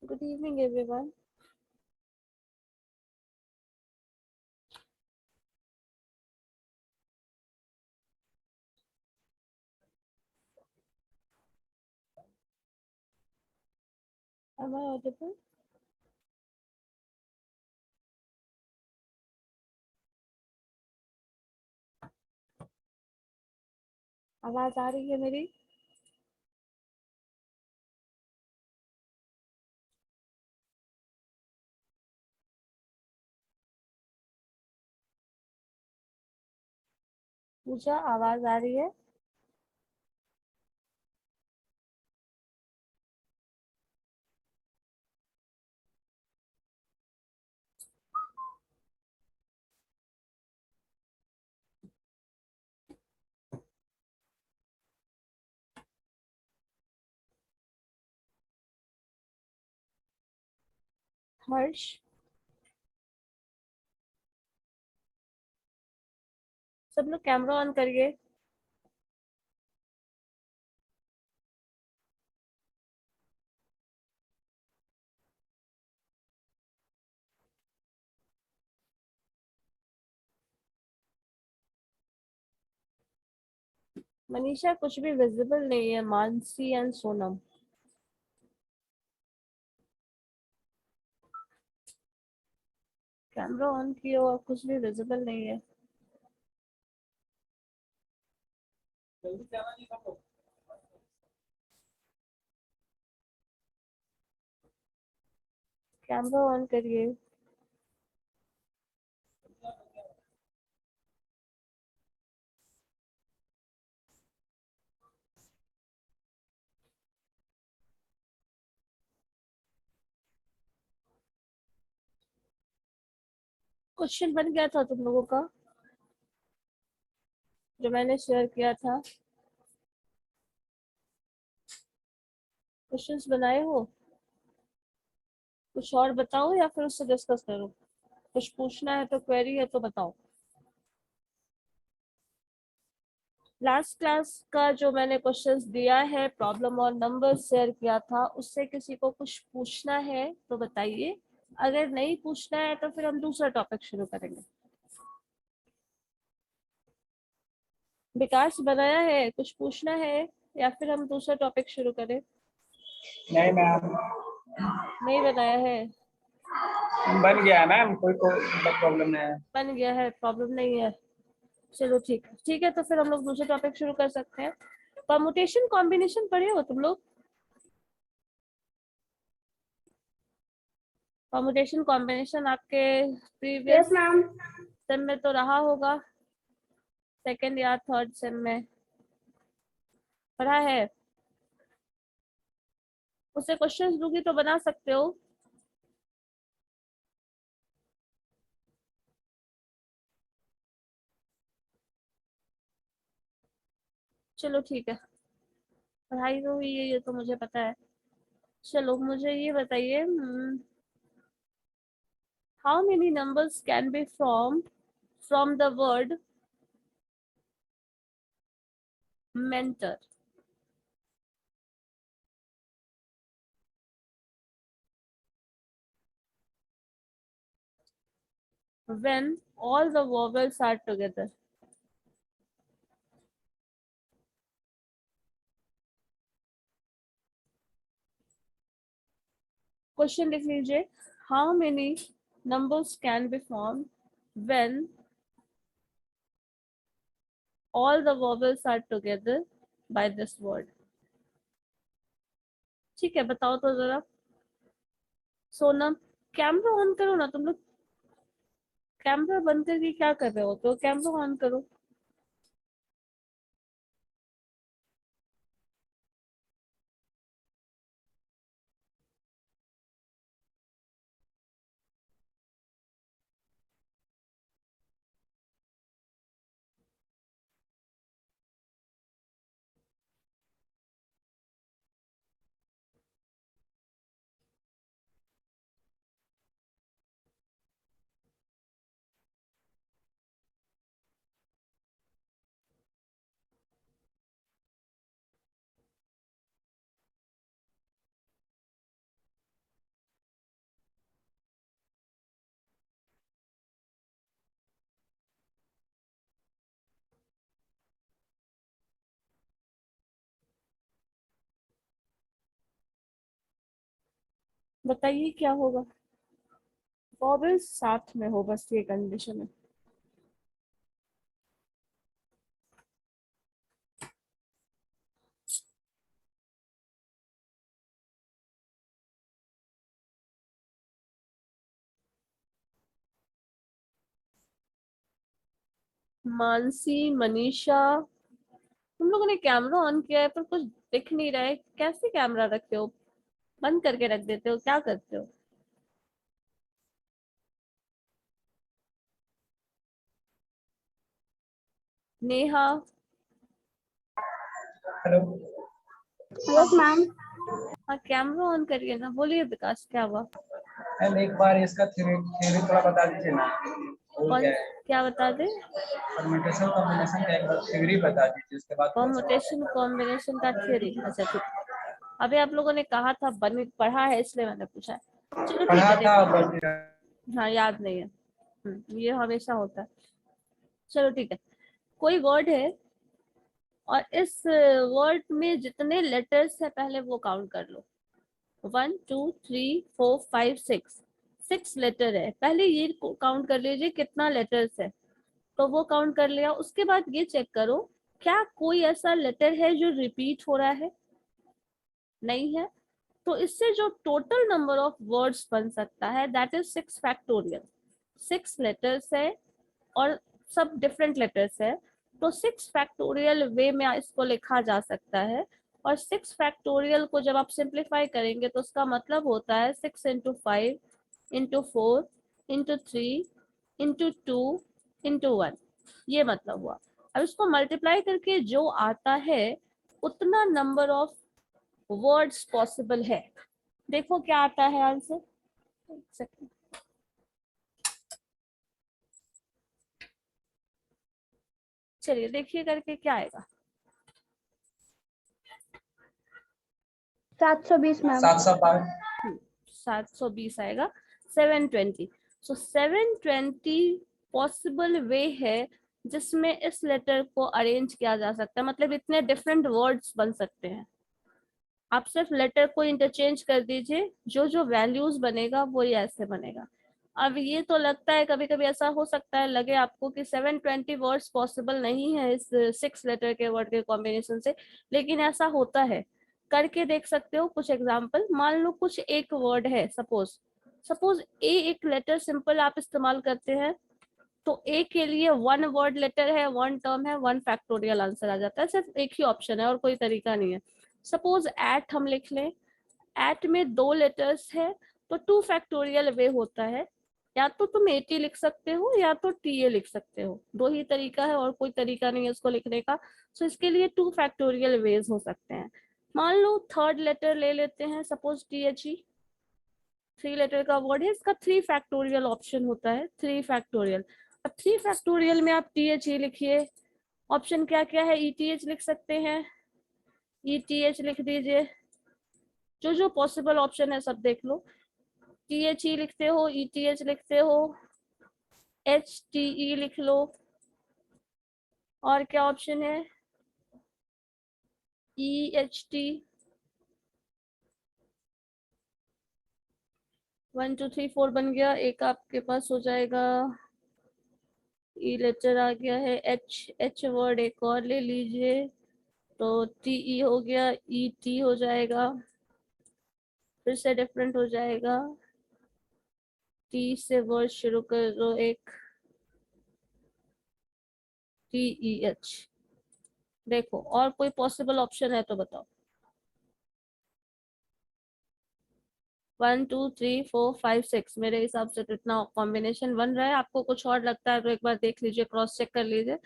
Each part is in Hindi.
Good evening, everyone. Am I audible? आवाज आ रही है मेरी? पूजा, आवाज आ रही है? हर्ष, सब लोग कैमरा ऑन करिए। मनीषा, कुछ भी विजिबल नहीं है। Mansi and Sonam, camera on किए और कुछ भी विजिबल नहीं है। कैमरा ऑन करिए। क्वेश्चन बन गया था तुम लोगों का, जो मैंने शेयर किया था। क्वेश्चंस बनाए हो? कुछ और बताओ या फिर उससे डिस्कस करो? कुछ पूछना है तो, क्वेरी है तो बताओ। लास्ट क्लास का जो मैंने क्वेश्चंस दिया है, प्रॉब्लम और नंबर शेयर किया था, उससे किसी को कुछ पूछना है तो बताइए। अगर नहीं पूछना है तो फिर हम दूसरा टॉपिक शुरू करेंगे। विकास, बनाया है? कुछ पूछना है या फिर हम दूसरा टॉपिक शुरू करें? नहीं मैम, नहीं बनाया है? बन गया है मैम, कोई प्रॉब्लम नहीं है। बन गया है, प्रॉब्लम नहीं है। चलो ठीक है, ठीक है, तो फिर हम लोग दूसरा टॉपिक शुरू कर सकते हैं। परमुटेशन कॉम्बिनेशन पढ़े हो तुम लोग? परमुटेशन कॉम्बिनेशन आपके प्रीवियस मैम। सेम में तो रहा होगा, सेकंड या थर्ड सेम में पढ़ा है। उससे क्वेश्चंस दूंगी तो बना सकते हो। चलो ठीक है, पढ़ाई तो हुई है, ये तो मुझे पता है। चलो मुझे ये बताइए, how many numbers can be from the word mentor? When all the vowels are together. Question लिख लीजिए। How many numbers can be formed when all the vowels are together by this word? ठीक है, बताओ तो जरा। सोनम, कैमरा ऑन करो ना तुम लोग। कैमरा बंद करके क्या कर रहे हो? तो कैमरा ऑन करो। बताइए क्या होगा। वॉवेल्स साथ में हो, बस ये कंडीशन है। मानसी, मनीषा, तुम लोगों ने कैमरा ऑन किया है पर कुछ दिख नहीं रहा है, कैसे कैमरा रखे हो? बंद करके रख देते हो, क्या करते हो? नेहा। हेलो हाँ यस मैम। हाँ, कैमरा ऑन करिए ना। बोलिए विकास, क्या हुआ? मैम, एक बार इसका थ्योरी थ्योरी थोड़ा बता दीजिए ना, भूल कौन? गया है। क्या बता दे? परम्यूटेशन कॉम्बिनेशन का एक बार थ्योरी बता दीजिए, उसके बाद थोड़ा सा परमुटेशन कॉम्बिनेशन का थ्योरी? अच्छा ठीक। अभी आप लोगों ने कहा था, बन पढ़ा है इसलिए मैंने पूछा है। चलो ठीक पढ़ा है, था देखो। बट हाँ, याद नहीं है। ये हमेशा होता है। चलो ठीक है। कोई वर्ड है और इस वर्ड में जितने लेटर्स है पहले वो काउंट कर लो। 1 2 3 4 5 6। 6 लेटर है, पहले ये काउंट कर लीजिए कितना लेटर्स है। तो वो काउंट कर लिया, उसके बाद ये चेक करो क्या कोई ऐसा लेटर है जो रिपीट हो रहा है। नहीं है। तो इससे जो टोटल नंबर ऑफ वर्ड्स बन सकता है दैट इज 6 फैक्टोरियल। 6 लेटर्स है और सब डिफरेंट लेटर्स है। तो 6 फैक्टोरियल वे में इसको लिखा जा सकता है। और 6 फैक्टोरियल को जब आप सिंप्लीफाई करेंगे तो उसका मतलब होता है 6 into 5 into 4 into 3 into 2 into 1। ये मतलब हुआ। अब इसको मल्टीप्लाई करके जो आता है उतना नंबर ऑफ वर्ड्स पॉसिबल है। देखो क्या आता है आंसर। चलिए देखिए करके क्या आएगा। 720 मैम। 705। 720 आएगा। 720। सो 720 पॉसिबल वे है जिसमें इस लेटर को अरेंज किया जा सकता है, मतलब इतने डिफरेंट वर्ड्स बन सकते हैं। आप सिर्फ लेटर को इंटरचेंज कर दीजिए, जो जो वैल्यूज बनेगा वो ही ऐसे बनेगा। अब ये तो लगता है कभी कभी ऐसा हो सकता है लगे आपको कि 720 वर्ड्स पॉसिबल नहीं है इस 6 लेटर के वर्ड के कॉम्बिनेशन से, लेकिन ऐसा होता है। करके देख सकते हो कुछ एग्जाम्पल। मान लो कुछ एक वर्ड है, सपोज सपोज ए एक लेटर सिंपल आप इस्तेमाल करते हैं। तो ए के लिए 1 वर्ड लेटर है, 1 टर्म है, 1 फैक्टोरियल आंसर आ जाता है। सिर्फ एक ही ऑप्शन है और कोई तरीका नहीं है। सपोज एट हम लिख लें। एट में 2 लेटर्स है तो 2 फैक्टोरियल वे होता है। या तो तुम एटी लिख सकते हो या तो टी ए लिख सकते हो, दो ही तरीका है और कोई तरीका नहीं है उसको लिखने का। सो इसके लिए 2 फैक्टोरियल वेज हो सकते हैं। मान लो थर्ड लेटर ले लेते हैं, suppose T H E. 3 letter का वर्ड है, इसका 3 फैक्टोरियल ऑप्शन होता है। 3 फैक्टोरियल। अब 3 फैक्टोरियल में आप टी एच ई लिखिए। ऑप्शन क्या क्या है? ई टी एच लिख सकते हैं, ई टी एच लिख दीजिए। जो जो पॉसिबल ऑप्शन है सब देख लो। टी एच ई लिखते हो, ई टी एच लिखते हो, एच टी ई लिख लो। और क्या ऑप्शन है? E H T. 1 2 3 4 बन गया, एक आपके पास हो जाएगा। ई लेटर आ गया है, एच एच वर्ड एक और ले लीजिए। तो टी ई हो गया, ई टी हो जाएगा, फिर से डिफरेंट हो जाएगा। टी से वर्ड शुरू करो, एक टी ई एच। देखो और कोई पॉसिबल ऑप्शन है तो बताओ। 1 2 3 4 5 6 मेरे हिसाब से तो इतना कॉम्बिनेशन बन रहा है। आपको कुछ और लगता है तो एक बार देख लीजिए, क्रॉस चेक कर लीजिए।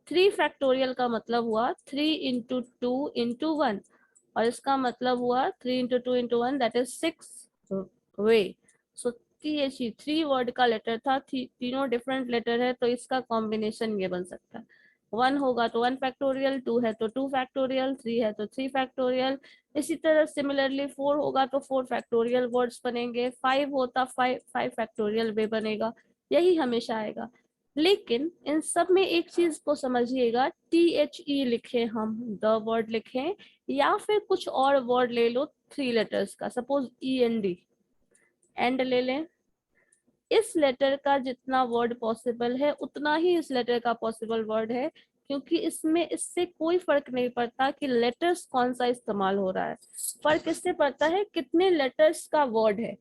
3 फैक्टोरियल का मतलब हुआ 3 into 2 into 1। और इसका मतलब हुआ 3 into 2 into 1 that is 6 way. So T H E 3 word का लेटर था, तीनों डिफरेंट लेटर है, तो इसका कॉम्बिनेशन ये बन सकता है। 1 होगा तो 1 फैक्टोरियल, 2 है तो 2 फैक्टोरियल, 3 है तो 3 फैक्टोरियल। इसी तरह सिमिलरली 4 होगा तो 4 फैक्टोरियल वर्ड्स बनेंगे। 5 होता 5 फैक्टोरियल वे बनेगा। यही हमेशा आएगा। लेकिन इन सब में एक चीज को समझिएगा, टी एच ई लिखे हम, द वर्ड लिखें, या फिर कुछ और वर्ड ले लो 3 लेटर्स का, suppose E N D. And ले लें, इस लेटर का जितना वर्ड पॉसिबल है उतना ही इस लेटर का पॉसिबल वर्ड है, क्योंकि इसमें इससे कोई फर्क नहीं पड़ता कि लेटर्स कौन सा इस्तेमाल हो रहा है, फर्क इससे पड़ता है कितने लेटर्स का वर्ड है।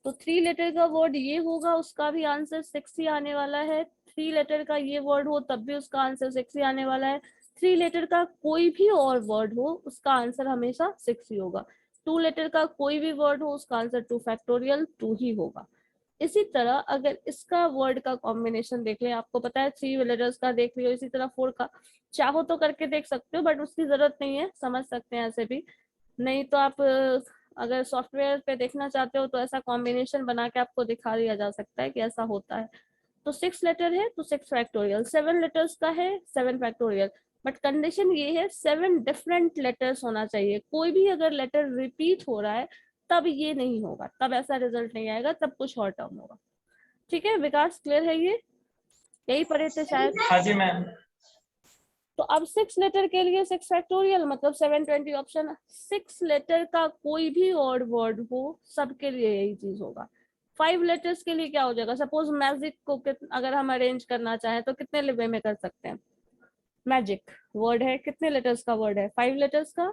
तो 3 लेटर का वर्ड ये होगा, उसका भी आंसर 6 ही आने वाला है। 3 लेटर का ये वर्ड हो तब भी उसका आंसर 6 ही आने वाला है। 3 लेटर का कोई भी और वर्ड हो उसका आंसर हमेशा 6 ही होगा। 2 लेटर का कोई भी वर्ड हो उसका आंसर 2 फैक्टोरियल 2 ही होगा। इसी तरह अगर इसका वर्ड का कॉम्बिनेशन देख लें, आपको पता है 3 लेटर्स का देख लियो, इसी तरह 4 का चाहो तो करके देख सकते हो, बट उसकी जरूरत नहीं है, समझ सकते हैं ऐसे भी। नहीं तो आप अगर सॉफ्टवेयर पे देखना चाहते हो तो ऐसा कॉम्बिनेशन बना के आपको दिखा दिया जा सकता है कि ऐसा होता है। तो 6 लेटर है तो 6 फैक्टोरियल, 7 लेटर्स का है 7 फैक्टोरियल, बट कंडीशन ये है 7 डिफरेंट लेटर्स होना चाहिए। कोई भी अगर लेटर रिपीट हो रहा है तब ये नहीं होगा, तब ऐसा रिजल्ट नहीं आएगा, तब कुछ और टर्म होगा। ठीक है विकास, क्लियर है ये? यही पढ़े थे शायद। हाँ जी मैम। तो अब 6 लेटर के लिए 6 फैक्टोरियल मतलब 720 ऑप्शन। 6 लेटर का कोई भी ऑड वर्ड हो सबके लिए यही चीज होगा। 5 लेटर्स के लिए क्या हो जाएगा, सपोज मैजिक को अगर हम अरेंज करना चाहें तो कितने वे में कर सकते हैं? मैजिक वर्ड है, कितने लेटर्स का वर्ड है? 5 लेटर्स का।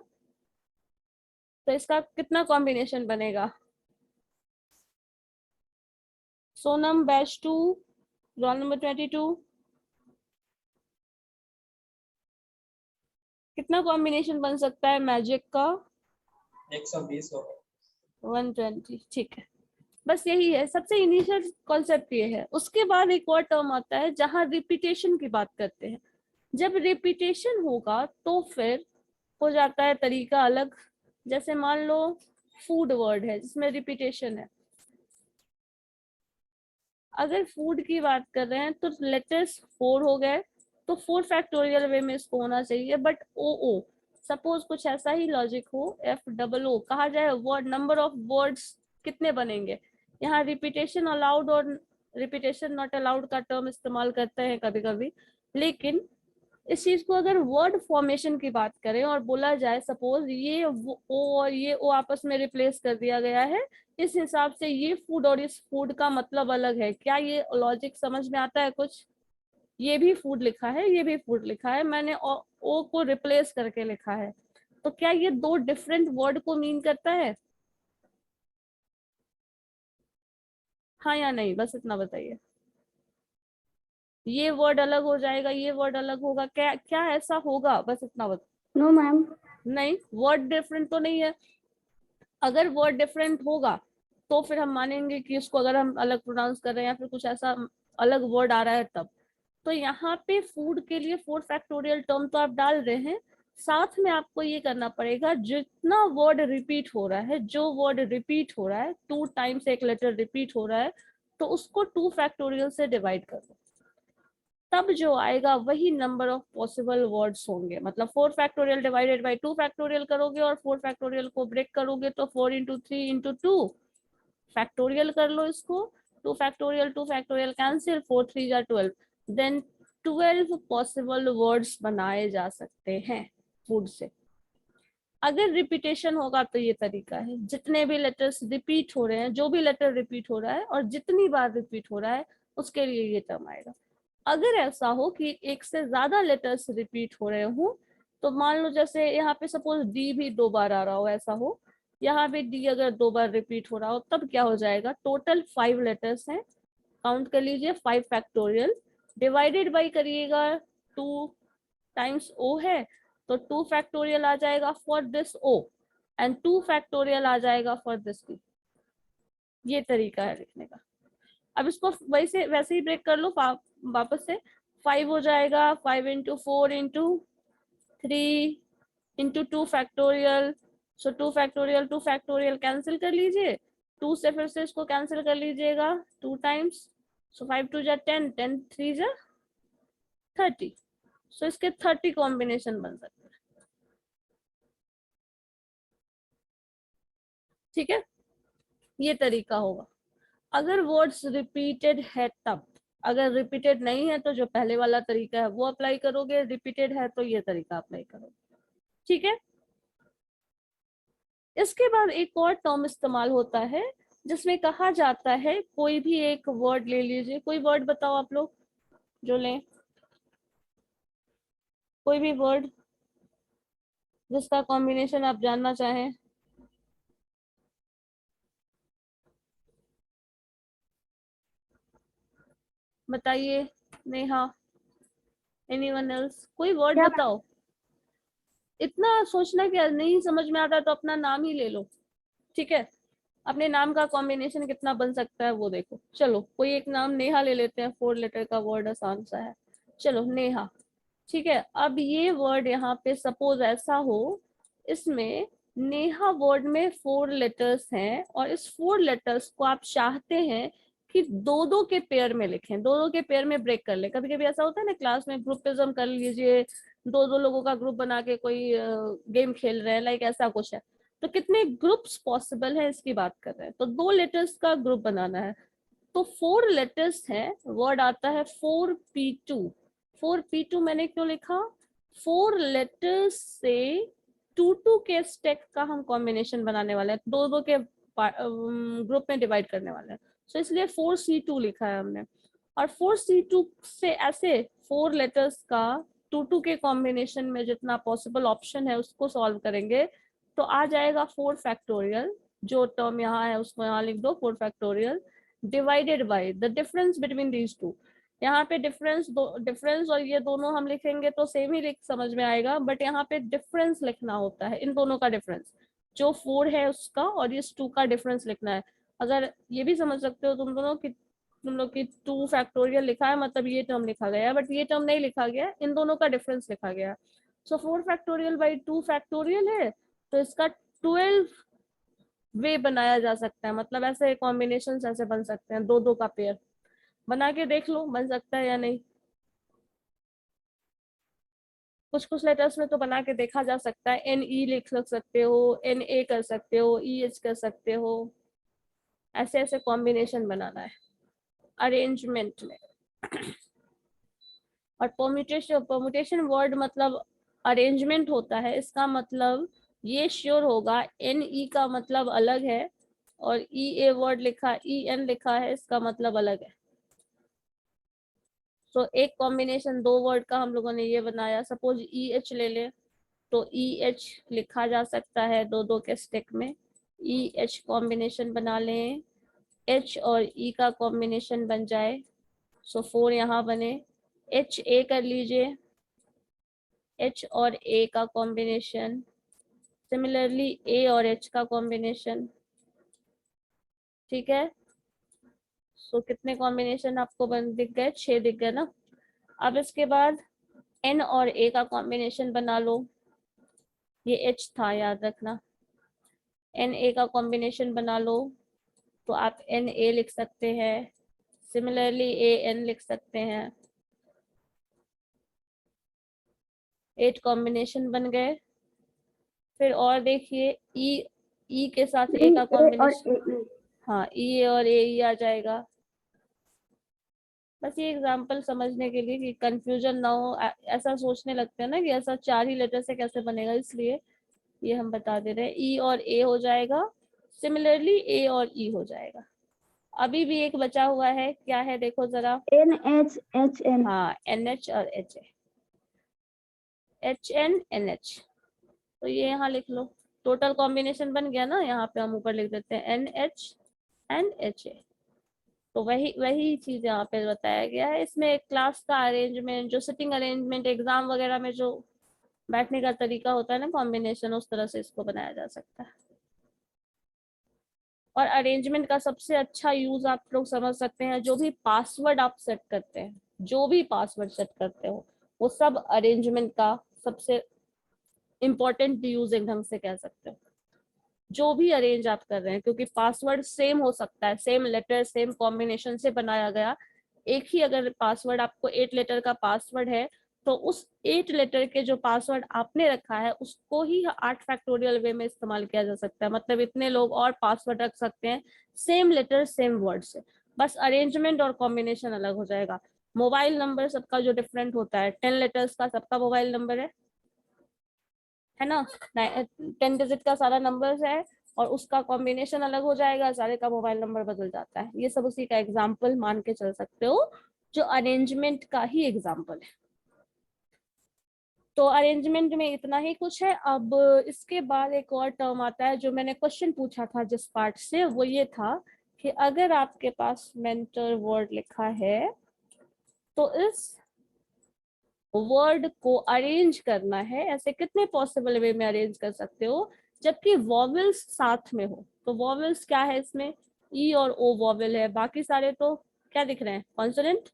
तो इसका कितना कॉम्बिनेशन बनेगा? सोनम बैच 2, रोल नंबर 22, कितना कॉम्बिनेशन बन सकता है मैजिक का? 120 होगा। 120, ठीक है। बस यही है, सबसे इनिशियल कॉन्सेप्ट ये है। उसके बाद एक और टर्म आता है जहां रिपीटेशन की बात करते हैं। जब रिपीटेशन होगा तो फिर हो जाता है तरीका अलग। जैसे मान लो फूड वर्ड है जिसमें रिपीटेशन है, अगर फूड की बात कर रहे हैं तो लेटर्स 4 हो गए, तो 4 फैक्टोरियल वे में इसको होना चाहिए। बट ओ सपोज कुछ ऐसा ही लॉजिक हो, FOO कहा जाए, वर्ड नंबर ऑफ वर्ड्स कितने बनेंगे। यहाँ रिपीटेशन अलाउड और रिपीटेशन नॉट अलाउड का टर्म इस्तेमाल करते हैं कभी कभी, लेकिन इस चीज को अगर वर्ड फॉर्मेशन की बात करें और बोला जाए सपोज ये ओ और ये ओ आपस में रिप्लेस कर दिया गया है, इस हिसाब से ये फूड और इस फूड का मतलब अलग है, क्या ये लॉजिक समझ में आता है कुछ? ये भी फूड लिखा है, ये भी फूड लिखा है, मैंने ओ को रिप्लेस करके लिखा है, तो क्या ये 2 डिफरेंट वर्ड को मीन करता है? हाँ या नहीं, बस इतना बताइए। ये वर्ड अलग हो जाएगा, ये वर्ड अलग होगा, क्या क्या ऐसा होगा, बस इतना बता। No, ma'am. नहीं, वर्ड डिफरेंट तो नहीं है। अगर वर्ड डिफरेंट होगा तो फिर हम मानेंगे कि इसको अगर हम अलग प्रोनाउंस कर रहे हैं या फिर कुछ ऐसा अलग वर्ड आ रहा है तब। तो यहाँ पे फूड के लिए 4 फैक्टोरियल टर्म तो आप डाल रहे हैं, साथ में आपको ये करना पड़ेगा जितना वर्ड रिपीट हो रहा है, जो वर्ड रिपीट हो रहा है 2 टाइम्स एक लेटर रिपीट हो रहा है, तो उसको 2 फैक्टोरियल से डिवाइड कर दो, तब जो आएगा वही नंबर ऑफ पॉसिबल वर्ड्स होंगे। मतलब 4 फैक्टोरियल डिवाइडेड बाय 2 फैक्टोरियल करोगे और 4 फैक्टोरियल को ब्रेक करोगे तो 4 इंटू 3 इंटू 2 फैक्टोरियल कर लो इसको। 2 फैक्टोरियल कैंसिल, 4 3 जा 12, देन 12 पॉसिबल वर्ड्स बनाए जा सकते हैं फूड से। अगर रिपीटेशन होगा तो ये तरीका है, जितने भी लेटर्स रिपीट हो रहे हैं, जो भी लेटर रिपीट हो रहा है और जितनी बार रिपीट हो रहा है उसके लिए ये टर्म आएगा। अगर ऐसा हो कि एक से ज्यादा लेटर्स रिपीट हो रहे हो, तो मान लो जैसे यहाँ पे सपोज डी भी 2 बार आ रहा हो, ऐसा हो यहाँ पे डी अगर 2 बार रिपीट हो रहा हो, तब क्या हो जाएगा, टोटल 5 लेटर्स हैं, काउंट कर लीजिए 5 फैक्टोरियल, डिवाइडेड बाई करिएगा 2 टाइम्स ओ है, तो 2 फैक्टोरियल आ जाएगा for this O and 2 factorial आ जाएगा फॉर दिस बी। ये तरीका है लिखने का। अब इसको वैसे ही ब्रेक कर लो वापस से। 5 हो जाएगा 5 इंटू 4 इंटू 3 इंटू 2 फैक्टोरियल, सो 2 फैक्टोरियल कैंसिल कर लीजिए, 2 से फिर से इसको कैंसिल कर लीजिएगा 2 टाइम्स, सो 5 2 जा 10, 10 3 जा 30, सो इसके 30 कॉम्बिनेशन बन सकते हैं। ठीक है, ये तरीका होगा अगर वर्ड्स रिपीटेड है तब। अगर रिपीटेड नहीं है तो जो पहले वाला तरीका है वो अप्लाई करोगे, रिपीटेड है तो ये तरीका अप्लाई करोगे। ठीक है, इसके बाद एक और टर्म इस्तेमाल होता है जिसमें कहा जाता है, कोई भी एक वर्ड ले लीजिए, कोई वर्ड बताओ आप लोग जो लें, कोई भी वर्ड जिसका कॉम्बिनेशन आप जानना चाहें। बताइए नेहा, एनीवन एल्स, कोई वर्ड क्या बताओ। इतना सोचना कि नहीं समझ में आता तो अपना नाम ही ले लो, ठीक है। अपने नाम का कॉम्बिनेशन कितना बन सकता है वो देखो। चलो कोई एक नाम नेहा ले लेते हैं, 4 लेटर का वर्ड आसान सा है। चलो नेहा, ठीक है। अब ये वर्ड यहाँ पे सपोज ऐसा हो, इसमें नेहा वर्ड में 4 लेटर्स हैं और इस 4 लेटर्स को आप चाहते हैं कि दो दो के पेयर में लिखें, दो दो के पेयर में ब्रेक कर ले। कभी कभी ऐसा होता है ना क्लास में, ग्रुपिज्म कर लीजिए, दो दो लोगों का ग्रुप बना के कोई गेम खेल रहे हैं, लाइक ऐसा कुछ है। तो कितने ग्रुप्स पॉसिबल है इसकी बात कर रहे हैं, तो 2 लेटर्स का ग्रुप बनाना है। तो 4 लेटर्स है, वर्ड आता है 4P2। 4P2 मैंने क्यों लिखा, 4 लेटर्स से 2 के स्टेक का हम कॉम्बिनेशन बनाने वाले हैं, दो दो के ग्रुप में डिवाइड करने वाले हैं, तो इसलिए 4C2 लिखा है हमने। और 4C2 से ऐसे 4 लेटर्स का 2 के कॉम्बिनेशन में जितना पॉसिबल ऑप्शन है उसको सॉल्व करेंगे तो आ जाएगा 4 फैक्टोरियल। जो टर्म यहाँ है उसको यहाँ लिख दो, 4 factorial divided by the difference between these two. यहाँ पे डिफरेंस और ये दोनों हम लिखेंगे तो सेम ही लिख समझ में आएगा, बट यहाँ पे डिफरेंस लिखना होता है, इन दोनों का डिफरेंस, जो 4 है उसका और इस 2 का डिफरेंस लिखना है। अगर ये भी समझ सकते हो तुम दोनों कि तुम लोग की 2 फैक्टोरियल लिखा है मतलब ये टर्म लिखा गया है, बट ये टर्म नहीं लिखा गया, इन दोनों का डिफरेंस लिखा गया है। सो 4 फैक्टोरियल बाई 2 फैक्टोरियल है, तो इसका 12 वे बनाया जा सकता है, मतलब ऐसे कॉम्बिनेशन ऐसे बन सकते हैं, दो दो का पेयर बना के देख लो बन सकता है या नहीं। कुछ कुछ लेटर्स में तो बना के देखा जा सकता है, NE लिख सकते हो, NA कर सकते हो, EH कर सकते हो, ऐसे ऐसे कॉम्बिनेशन बनाना है अरेंजमेंट में। और परम्यूटेशन वर्ड मतलब अरेंजमेंट होता है, इसका मतलब ये श्योर होगा NE का मतलब अलग है और EA वर्ड लिखा, EN लिखा है, इसका मतलब अलग है। तो एक कॉम्बिनेशन 2 वर्ड का हम लोगों ने ये बनाया, सपोज EH ले ले तो EH लिखा जा सकता है दो दो के स्टिक में, EH कॉम्बिनेशन बना लें, H और E का कॉम्बिनेशन बन जाए, सो 4 यहाँ बने। HA कर लीजिए, H और A का कॉम्बिनेशन, सिमिलरली A और H का कॉम्बिनेशन, ठीक है। सो कितने कॉम्बिनेशन आपको दिख गए, 6 दिख गए ना। अब इसके बाद N और A का कॉम्बिनेशन बना लो, ये H था याद रखना, NA का कॉम्बिनेशन बना लो तो आप NA लिख सकते हैं, सिमिलरली AN लिख सकते हैं। 8 कॉम्बिनेशन बन गए। फिर और देखिए E के साथ A का कॉम्बिनेशन, हाँ E और AE आ जाएगा। बस ये एग्जांपल समझने के लिए कि कंफ्यूजन ना हो, ऐसा सोचने लगते हैं ना कि ऐसा 4 ही लेटर से कैसे बनेगा, इसलिए ये हम बता दे रहे हैं। E और A हो जाएगा, सिमिलरली A और E हो जाएगा। अभी भी एक बचा हुआ है, क्या है देखो जरा, NHHN। हाँ NH और HA, HN NH, तो ये यहाँ लिख लो, टोटल कॉम्बिनेशन बन गया ना। यहाँ पे हम ऊपर लिख देते हैं NH एंड HA। तो वही वही चीज यहाँ पे बताया गया है। इसमें क्लास का अरेंजमेंट, जो सिटिंग अरेंजमेंट एग्जाम वगैरह में जो बैठने का तरीका होता है ना कॉम्बिनेशन, उस तरह से इसको बनाया जा सकता है। और अरेंजमेंट का सबसे अच्छा यूज आप लोग समझ सकते हैं, जो भी पासवर्ड आप सेट करते हैं, जो भी पासवर्ड सेट करते हो, वो सब अरेंजमेंट का सबसे इम्पोर्टेंट यूज एक ढंग से कह सकते हो। जो भी अरेंज आप कर रहे हैं, क्योंकि पासवर्ड सेम हो सकता है, सेम लेटर सेम कॉम्बिनेशन से बनाया गया। एक ही अगर पासवर्ड, आपको 8 लेटर का पासवर्ड है, तो उस 8 लेटर के जो पासवर्ड आपने रखा है उसको ही 8 फैक्टोरियल वे में इस्तेमाल किया जा सकता है। मतलब इतने लोग और पासवर्ड रख सकते हैं सेम लेटर सेम वर्ड से, बस अरेंजमेंट और कॉम्बिनेशन अलग हो जाएगा। मोबाइल नंबर सबका जो डिफरेंट होता है, 10 लेटर्स का सबका मोबाइल नंबर है ना, 10 डिजिट का सारा नंबर है, और उसका कॉम्बिनेशन अलग हो जाएगा, सारे का मोबाइल नंबर बदल जाता है। ये सब उसी का एग्जाम्पल मान के चल सकते हो, जो अरेंजमेंट का ही एग्जाम्पल है। तो अरेंजमेंट में इतना ही कुछ है। अब इसके बाद एक और टर्म आता है जो मैंने क्वेश्चन पूछा था जिस पार्ट से, वो ये था कि अगर आपके पास मेंटर वर्ड लिखा है तो इस वर्ड को अरेंज करना है। ऐसे कितने पॉसिबल वे में अरेंज कर सकते हो जबकि वॉवेल्स साथ में हो। तो वॉवेल्स क्या है इसमें, ई और ओ वॉवेल है, बाकी सारे तो क्या दिख रहे हैं, कॉन्सोनेंट।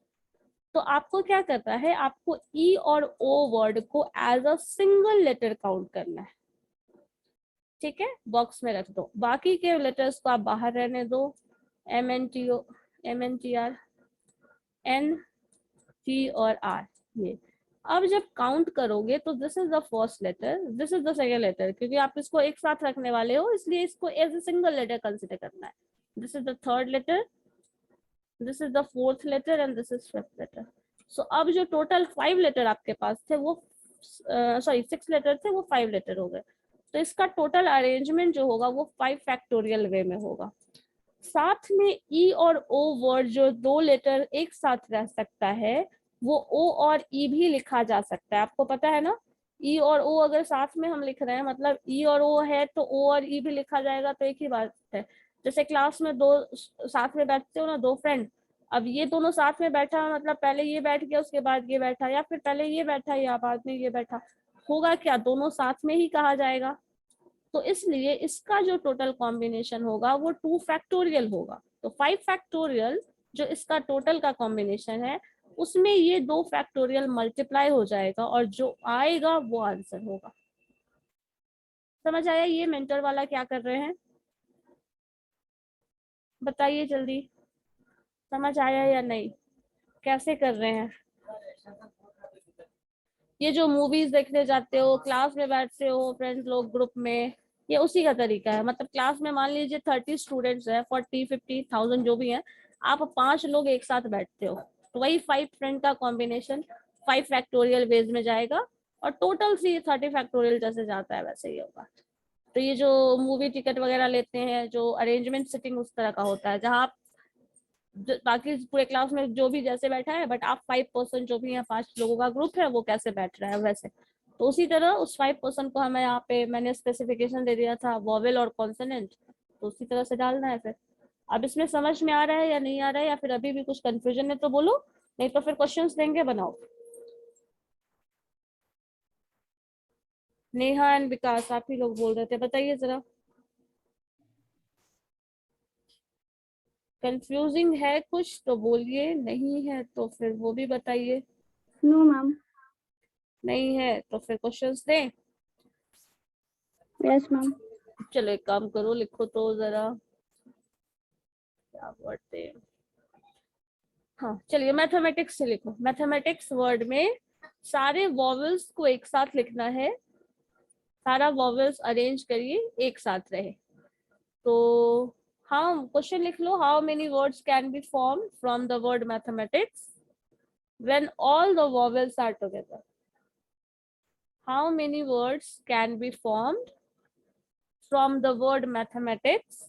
तो आपको क्या करना है, आपको ई और ओ वर्ड को as a single letter count करना है। ठीक है, बॉक्स में रख दो, बाकी के लेटर्स को आप बाहर रहने दो, M N T O, M N T R, N T और आर। ये अब जब काउंट करोगे तो this is the first letter, this is the second letter, क्योंकि आप इसको एक साथ रखने वाले हो इसलिए इसको as a single letter consider करना है। This is the third letter, this is the fourth letter and this is fifth letter. So अब जो टोटल 5 लेटर आपके पास थे वो सॉरी 6 लेटर थे, वो 5 लेटर हो गए। तो इसका टोटल अरेंजमेंट जो होगा वो 5 फैक्टोरियल वे में होगा। साथ में ई और ओ वर्ड जो 2 लेटर एक साथ रह सकता है वो ओ और ई भी लिखा जा सकता है। आपको पता है ना, ई और ओ अगर साथ में हम लिख रहे हैं मतलब ई और ओ है तो ओ और ई भी लिखा जाएगा, तो एक ही बात है। जैसे क्लास में दो साथ में बैठते हो ना, दो फ्रेंड, अब ये दोनों साथ में बैठा मतलब पहले ये बैठ गया उसके बाद ये बैठा, या फिर पहले ये बैठा या बाद में ये बैठा, होगा क्या, दोनों साथ में ही कहा जाएगा। तो इसलिए इसका जो टोटल कॉम्बिनेशन होगा वो 2 फैक्टोरियल होगा। तो 5 फैक्टोरियल जो इसका टोटल का कॉम्बिनेशन है उसमें ये 2 फैक्टोरियल मल्टीप्लाई हो जाएगा और जो आएगा वो आंसर होगा। समझ आया ये मेंटर वाला क्या कर रहे हैं, बताइए जल्दी, समझ आया या नहीं, कैसे कर रहे हैं। ये जो मूवीज देखने जाते हो, क्लास में बैठते हो फ्रेंड्स लोग ग्रुप में, ये उसी का तरीका है। मतलब क्लास में मान लीजिए 30 स्टूडेंट्स है, 40, 50, 1000 जो भी है, आप 5 लोग एक साथ बैठते हो, तो वही 5 फ्रेंड का कॉम्बिनेशन 5 फैक्टोरियल बेस में जाएगा और टोटल सी 30 फैक्टोरियल जैसे जाता है वैसे ही होगा। तो ये जो मूवी टिकट वगैरह लेते हैं, जो अरेंजमेंट सिटिंग उस तरह का होता है, जहाँ आप बाकी पूरे क्लास में जो भी जैसे बैठा है बट आप 5% जो भी है, 5 लोगों का ग्रुप है, वो कैसे बैठ रहा है वैसे। तो उसी तरह उस 5% को हमें यहाँ पे मैंने स्पेसिफिकेशन दे दिया था वॉवेल और कॉन्सोनेंट, तो उसी तरह से डालना है फिर। अब इसमें समझ में आ रहा है या नहीं आ रहा है, या फिर अभी भी कुछ कंफ्यूजन है तो बोलो, नहीं तो फिर क्वेश्चंस देंगे बनाओ। नेहा एंड विकास आप ही लोग बोल रहे थे, बताइए जरा। कंफ्यूजिंग है कुछ तो बोलिए, नहीं है तो फिर वो भी बताइए। No, ma'am. नहीं है तो फिर क्वेश्चंस दें। Yes, ma'am. चलो एक काम करो, लिखो तो जरा, क्या वर्ड थे, हाँ चलिए मैथमेटिक्स से लिखो। मैथमेटिक्स वर्ड में सारे वॉवेल्स को एक साथ लिखना है, सारा वॉवेल्स अरेंज करिए एक साथ रहे। तो हाँ क्वेश्चन लिख लो, how many words can be form from the word mathematics when all the vowels are together. How many words can be formed from the word mathematics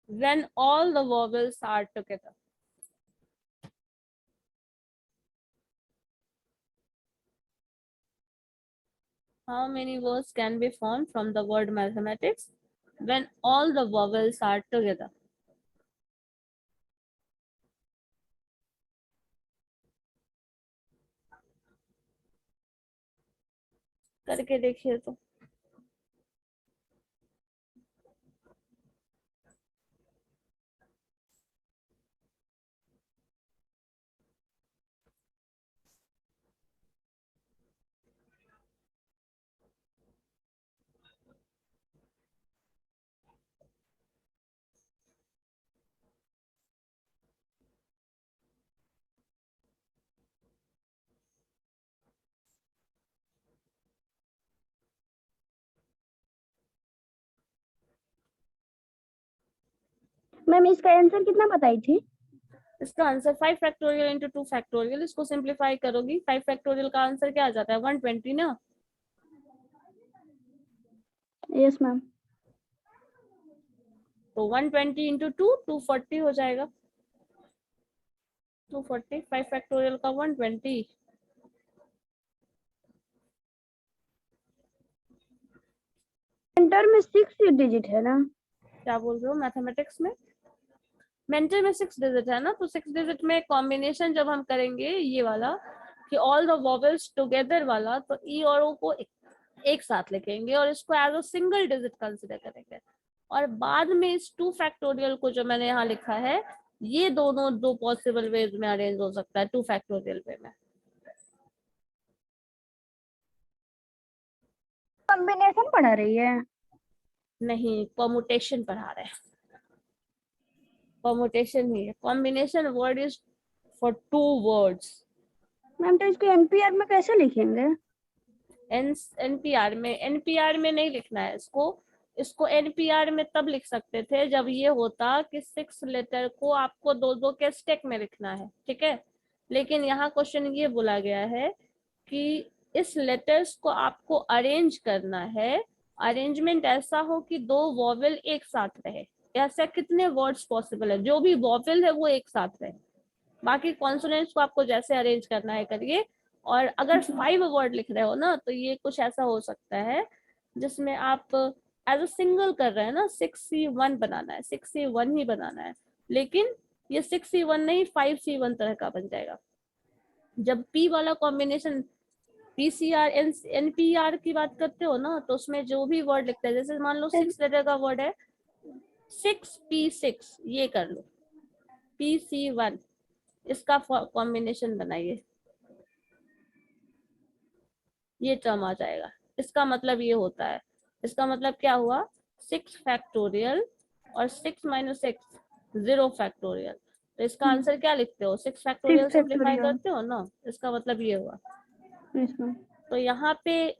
when all the vowels are together. How many words can be formed from the word mathematics when all the vowels are together? करके देखिए तो। मैम इसका आंसर कितना बताई थी? इसका आंसर 5 फैक्टोरियल इंटू 2 फैक्टोरियल। इसको सिंप्लीफाई करोगी 5 फैक्टोरियल का आंसर क्या आ जाता है 120 ना। Yes, ma'am. तो 120 इंटू 2 240 हो जाएगा। 240 5 फैक्टोरियल का 120। इंटर में 6 डिजिट है ना? क्या बोल रहे हो मैथमेटिक्स में? मेंटल में 6 डिजिट है ना, तो 6 डिजिट में कॉम्बिनेशन जब हम करेंगे ये वाला कि ऑल द वॉवेल्स टुगेदर वाला, तो ई और ओ को एक साथ लिखेंगे और इसको as a single digit consider करेंगे। और बाद में इस 2 फैक्टोरियल को जो मैंने यहाँ लिखा है, ये दोनों दो पॉसिबल वेज में अरेंज हो सकता है 2 फैक्टोरियल वे में। कॉम्बिनेशन पढ़ा रही है? नहीं, परमुटेशन पढ़ा रहे हैं। परमुटेशन ही है, combination word is for 2 words. Ma'am तो इसको एनपीआर में कैसे लिखेंगे? एनपीआर में नहीं लिखना है इसको। इसको एनपीआर में तब लिख सकते थे जब ये होता कि 6 लेटर को आपको दो दो के स्टेक में लिखना है, ठीक है। लेकिन यहाँ क्वेश्चन ये बोला गया है कि इस लेटर्स को आपको अरेंज करना है, अरेंजमेंट ऐसा हो कि 2 वॉवेल एक साथ रहे। ऐसा कितने वर्ड्स पॉसिबल है, जो भी वॉवेल है वो एक साथ रहे, बाकी कॉन्सोनेंट्स को आपको जैसे अरेंज करना है करिए। और अगर 5 वर्ड लिख रहे हो ना, तो ये कुछ ऐसा हो सकता है जिसमें आप एज अ सिंगल कर रहे हैं ना, 6C1 बनाना है, 6C1 ही बनाना है, लेकिन ये 6C1 नहीं 5C1 तरह का बन जाएगा। जब पी वाला कॉम्बिनेशन पीसीआर एनपीआर की बात करते हो ना, तो उसमें जो भी वर्ड लिखते हैं, जैसे मान लो 6 लेटर का वर्ड है 6P6, ये कर लो PC1, इसका कॉम्बिनेशन बनाइए, ये टर्म आ जाएगा। इसका मतलब ये होता है, इसका मतलब क्या हुआ, 6 फैक्टोरियल और 6 माइनस 6 0 फैक्टोरियल। तो इसका आंसर क्या लिखते हो, 6 फैक्टोरियल सिंप्लीफाई करते हो ना, इसका मतलब ये हुआ। तो यहाँ पे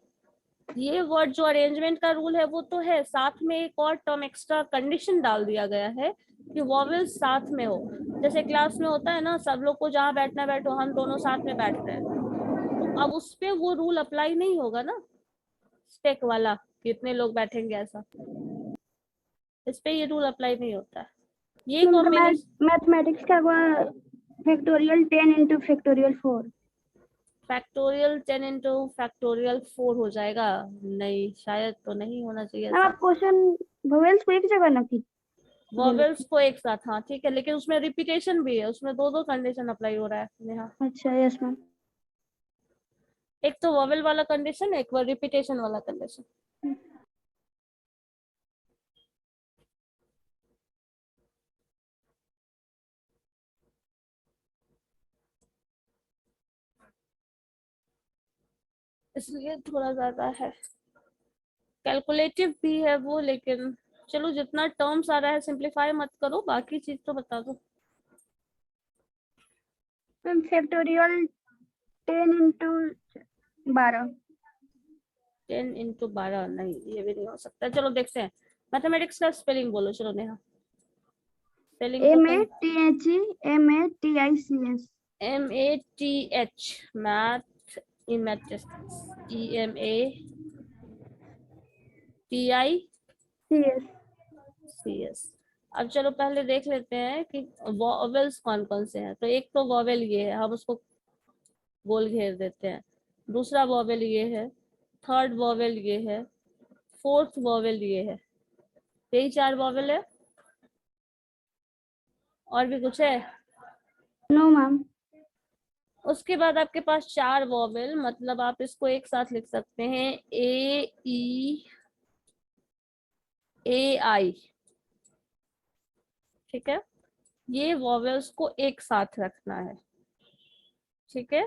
ये वर्ड जो अरेंजमेंट का रूल है वो तो है, साथ में एक और टर्म एक्स्ट्रा कंडीशन डाल दिया गया है कि वॉवेल्स साथ में हो। जैसे क्लास में होता है ना, सब लोग को जहाँ बैठना बैठो, हम दोनों साथ में बैठ रहे हैं, तो अब उस पे वो रूल अप्लाई नहीं होगा ना स्टेक वाला, कितने लोग बैठेंगे ऐसा, इस पे ये रूल अप्लाई नहीं होता है। ये कॉम्बिनेशन मैथमेटिक्स का factorial 10 into factorial 4। Factorial 10 into factorial 4 हो जाएगा, नहीं शायद तो नहीं होना चाहिए ऐसा। आप क्वेश्चन वोवेल्स को एक जगह ना की वॉवेल्स को एक साथ, हाँ ठीक है, लेकिन उसमें रिपीटेशन भी है, उसमें दो दो कंडीशन अप्लाई हो रहा है नेहा। अच्छा यस मैम। एक तो वॉवेल वाला कंडीशन, एक बार रिपीटेशन वाला कंडीशन। इसलिए थोड़ा ज्यादा है, कैलकुलेटिव भी है वो, लेकिन चलो जितना टर्म्स आ रहा है सिंप्लीफाई मत करो, बाकी चीज तो बता दो। Ma'am factorial 10 into 12। 10 इंटू 12 नहीं, ये भी नहीं हो सकता। चलो देखते हैं, मैथमेटिक्स का स्पेलिंग बोलो, चलो नेहा स्पेलिंग तो MATHEMATICS। MATH math matrix EMATICS। अब चलो पहले देख लेते हैं कि वॉवेल्स कौन कौन से हैं। तो एक तो वॉवेल ये है, हम उसको गोल घेर देते हैं। दूसरा वॉवेल ये है, थर्ड वॉवेल ये है, फोर्थ वॉवेल ये है, यही 4 वॉवेल है। और भी कुछ है? No ma'am. उसके बाद आपके पास 4 वॉवेल, मतलब आप इसको एक साथ लिख सकते हैं AEAI, ठीक है। ये वॉवेल्स को एक साथ रखना है, ठीक है।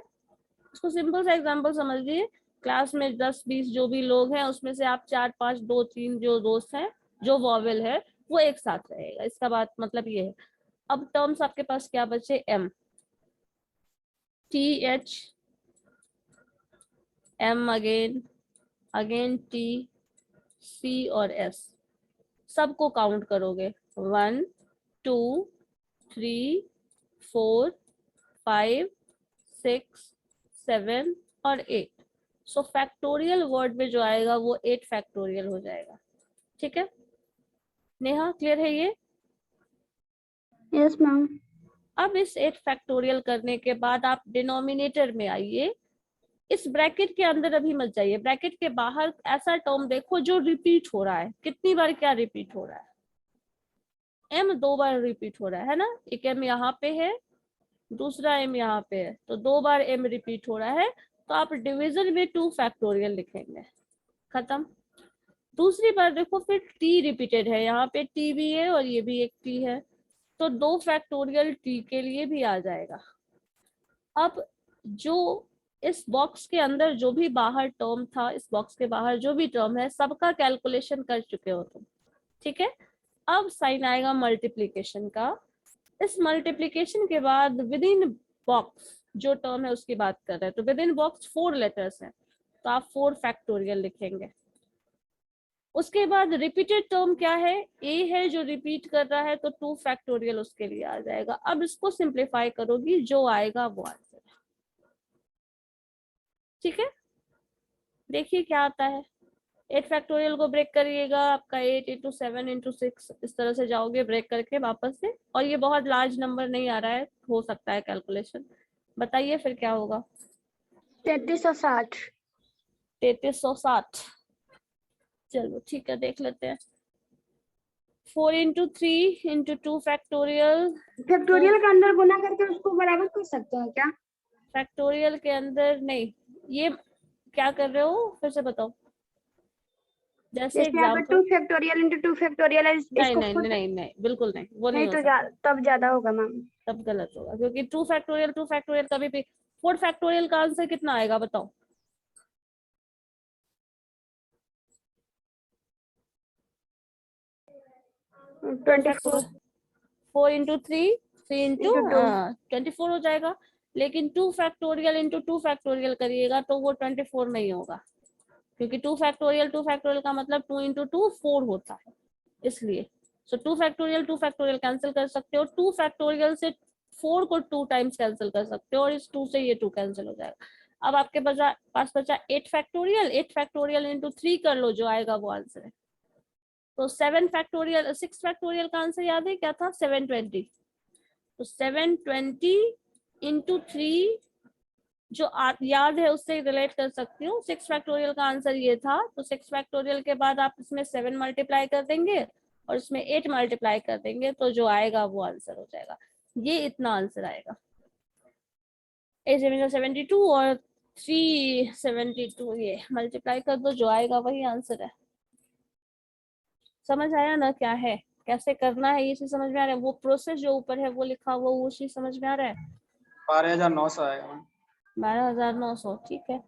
इसको सिंपल सा एग्जांपल समझिए, क्लास में 10-20 जो भी लोग हैं, उसमें से आप 4-5 2-3 जो दोस्त हैं, जो वॉवेल है वो एक साथ रहेगा, इसका बात मतलब ये है। अब टर्म्स आपके पास क्या बचे, M, TH, M again T, C और S, सबको काउंट करोगे 1 2 3 4 5 6 7 और 8। सो फैक्टोरियल वर्ड में जो आएगा वो 8 फैक्टोरियल हो जाएगा, ठीक है। नेहा क्लियर है ये? Yes ma'am. अब इस 8 फैक्टोरियल करने के बाद आप डिनोमिनेटर में आइए, इस ब्रैकेट के अंदर अभी मत जाइए, ब्रैकेट के बाहर ऐसा टर्म देखो जो रिपीट हो रहा है। कितनी बार क्या रिपीट हो रहा है? m 2 बार रिपीट हो रहा है ना, एक m यहाँ पे है, दूसरा m यहाँ पे है, तो 2 बार m रिपीट हो रहा है, तो आप डिवीजन में 2 फैक्टोरियल लिखेंगे, खत्म। दूसरी बार देखो फिर t रिपीटेड है, यहाँ पे t भी है और ये भी एक t है, तो 2 फैक्टोरियल t के लिए भी आ जाएगा। अब जो इस बॉक्स के अंदर जो भी बाहर टर्म था, इस बॉक्स के बाहर जो भी टर्म है, सबका कैलकुलेशन कर चुके हो तुम, ठीक है। अब साइन आएगा मल्टीप्लीकेशन का। इस मल्टीप्लीकेशन के बाद विद इन बॉक्स जो टर्म है उसकी बात कर रहे हैं, तो विद इन बॉक्स 4 लेटर्स हैं, तो आप 4 फैक्टोरियल लिखेंगे। उसके बाद रिपीटेड टर्म क्या है? ए है जो रिपीट कर रहा है, तो 2 फैक्टोरियल उसके लिए आ जाएगा। अब इसको सिंप्लीफाई करोगी, जो आएगा वो आंसर है, ठीक है। देखिए क्या आता है। 8 फैक्टोरियल को ब्रेक करिएगा, आपका 8 इंटू 7 इंटू 6, इस तरह से जाओगे ब्रेक करके वापस से, और ये बहुत लार्ज नंबर नहीं आ रहा है, हो सकता है कैलकुलेशन। बताइए फिर क्या होगा? 3360। 3360। चलो ठीक है, देख लेते हैं। 4 इंटू 3 इंटू 2 फैक्टोरियल। फैक्टोरियल का अंदर गुना करके उसको बराबर कर सकते हैं क्या? फैक्टोरियल के अंदर नहीं, ये क्या कर रहे हो फिर से बताओ, जैसे जैसे यहाँ पे एग्जाम्पल। 2 फैक्टोरियल इंटू 2 फैक्टोरियल है, नहीं इसको नहीं खुद नहीं नहीं, बिल्कुल नहीं, वो नहीं नहीं हो तो सकता। तब ज्यादा होगा मैम। तब गलत होगा, क्योंकि 2 फैक्टोरियल कभी भी। 4 फैक्टोरियल का आंसर कितना आएगा बताओ? 4 24 फैक्टोरियल, 4 इंटू 3, 3 इंटू इंटू 2। 24 हो जाएगा। लेकिन 2 फैक्टोरियल इंटू 2 फैक्टोरियल करिएगा तो वो 24 नहीं होगा, क्योंकि 2 फैक्टोरियल का मतलब 2 इंटू 2 4 होता है, इसलिए। सो 2 फैक्टोरियल कैंसिल कर सकते हो, 2 फैक्टोरियल से 4 को 2 टाइम्स कैंसिल कर सकते हो, और इस 2 से ये 2 कैंसिल हो जाएगा। अब आपके पास बचा 8 फैक्टोरियल, 8 फैक्टोरियल इंटू 3 कर लो, जो आएगा वो आंसर है। तो 7 फैक्टोरियल, 6 फैक्टोरियल का आंसर याद है क्या था? 720। तो 720 इंटू 3 जो याद है उससे रिलेट कर सकती हूँ। 6 फैक्टोरियल का आंसर ये था, तो 6 फैक्टोरियल के बाद आप इसमें 7 मल्टीप्लाई कर देंगे और इसमें 8 मल्टीप्लाई कर देंगे, तो जो आएगा वो आंसर हो जाएगा। ये इतना आंसर आएगा। 872 और 372 ये मल्टीप्लाई कर दो, जो आएगा वही आंसर है। समझ आया ना क्या है, कैसे करना है, ये चीज समझ में आ रहा है? वो प्रोसेस जो ऊपर है वो लिखा हुआ, वो चीज समझ में आ रहा है? 12,900 आएगा मैम। 12,900, ठीक है।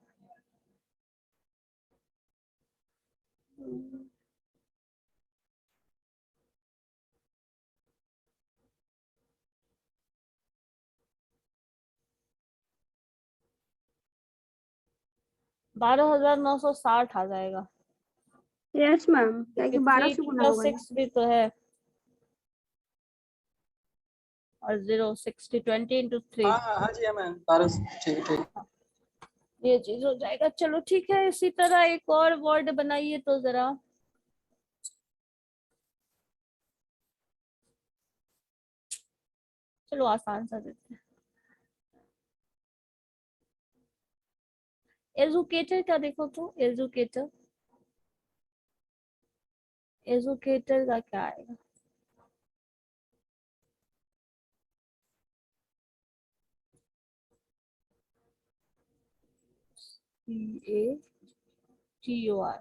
12,960 आ जाएगा, यस मैम, क्या कि क्योंकि 12 3 से गुना प्लस होगा ना। 6 भी तो है, और 0 60 20 इंटू 3, हाँ हाँ हाँ जी, है मैम 12। ठीक है ठीक है। ये चीज हो जाएगा। चलो ठीक है, इसी तरह एक और वर्ड बनाइए तो जरा। चलो आसान सा देते हैं। एजुकेटर का देखो तो, एजुकेटर, एजुकेटर का क्या आएगा? CATOR।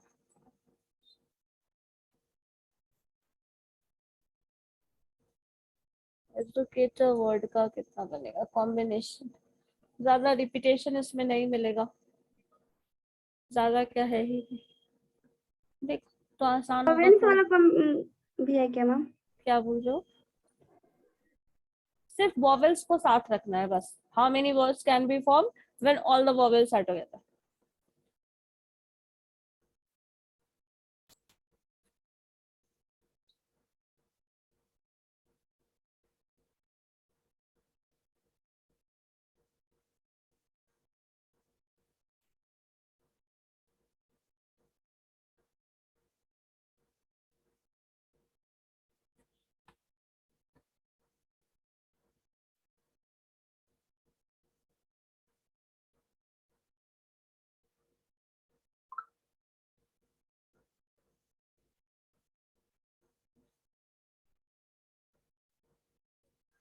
एजुकेटर वर्ड का कितना बनेगा कॉम्बिनेशन? ज्यादा रिपीटेशन इसमें नहीं मिलेगा, ज्यादा क्या है ही नहीं। देख, तो आसान होगा प्रोवेंस थोड़ा। वाला कम भी है क्या मैम? क्या बोल रहे हो? सिर्फ वॉवेल्स को साथ रखना है बस। How many words can be form when all the vowels are together?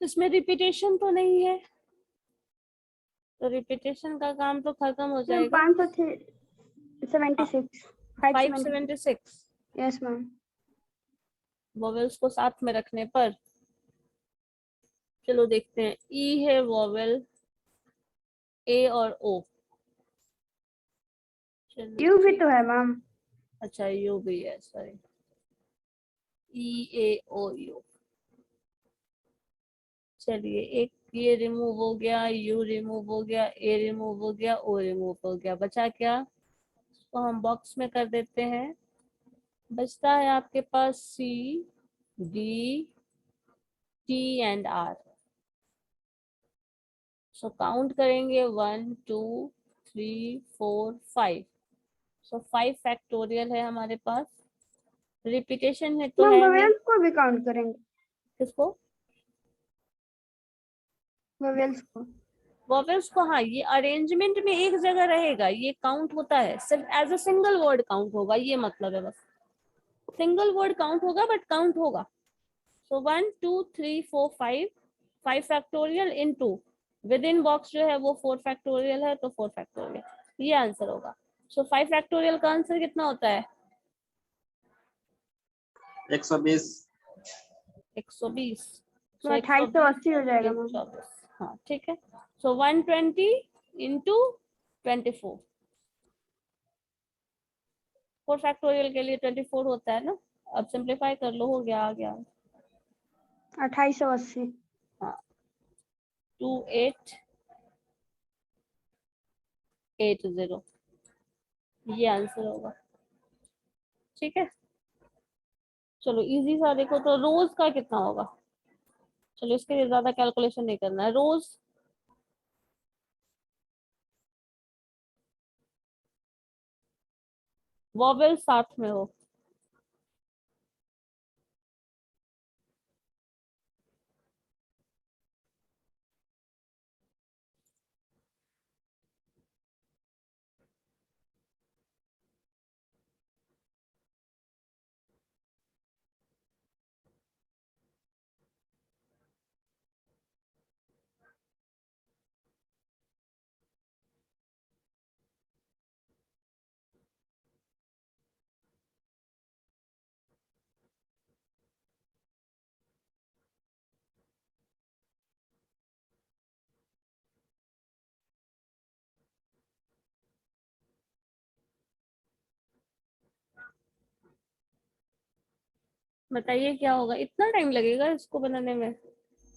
इसमें रिपीटेशन तो नहीं है, तो रिपीटेशन का काम तो खत्म हो मैम जाएगा। 576 576 यस मैम। वॉवेल्स को साथ में रखने पर, चलो देखते हैं। ई है वॉवेल, ए और ओ। यू भी तो है मैम। अच्छा यू भी है, sorry. E A O you. चलिए, एक ये रिमूव हो गया, यू रिमूव हो गया, ए रिमूव हो गया, ओ रिमूव हो गया। बचा क्या? तो हम बॉक्स में कर देते हैं। बचता है आपके पास C, D, T and R. So count करेंगे 1 2 3 4 5। सो 5 फैक्टोरियल है हमारे पास। रिपीटेशन है तो मैम है नहीं। वोवेल्स को भी काउंट करेंगे। किसको? वोवेल्स को। वॉवेल्स को, हाँ, ये अरेंजमेंट में एक जगह रहेगा, ये काउंट होता है, सिर्फ as a single word count होगा, ये मतलब है बस। सिंगल वर्ड काउंट होगा बट काउंट होगा। So 1 2 3 4 5, 5 factorial into, within box जो है वो 4 फैक्टोरियल है, तो 4 फैक्टोरियल, ये आंसर होगा। सो 5 फैक्टोरियल का आंसर कितना होता है? 120। 120। तो सो 2880 हो जाएगा 120 मैम। 24, हाँ ठीक है। सो 120 इंटू 24, 4 फैक्टोरियल के लिए 24 होता है ना। अब सिंप्लीफाई कर लो, हो गया, आ गया। 2880। हाँ, 2880, ये आंसर होगा। ठीक है, चलो इजी सा देखो तो, रोज का कितना होगा? चलो इसके लिए ज्यादा कैलकुलेशन नहीं करना है। रोज, वॉवेल साथ में हो, बताइए क्या होगा? इतना टाइम लगेगा इसको बनाने में?